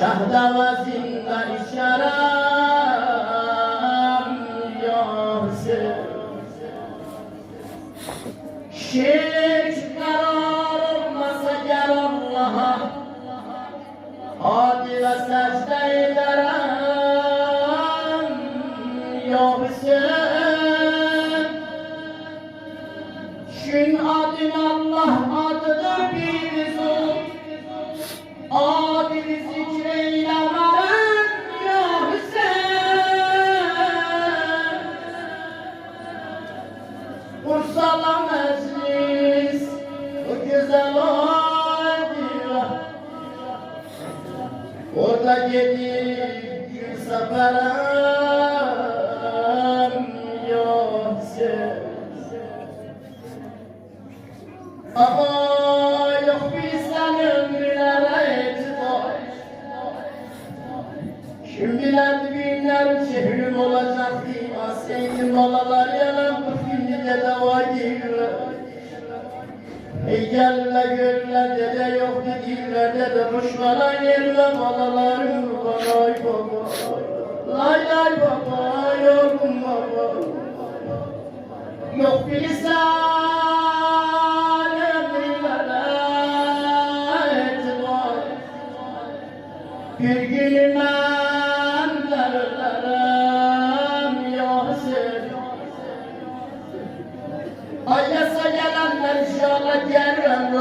Şahdavazından işaram yoksa şirk karar olmasa gel Allah'a hadi ve secde ederim yoksa şün adın Allah adıdır bir zul adını zikreylemenin ya Hüseyin Kursala meclis o güzel aydı orada gidip gün seferim yoksa ama yok bizden ömrülere itibar şimdiler düğünler şehrim olacak değil Aseylim malalar yalan bu filmde deva değiller heykeller görürler dede yok dediler dede boşlara yerle malalarım lay baba lay lay baba yorgun baba yok bilsen bir günüm derlerim yasir Ayasa gelenler inşallah gelirim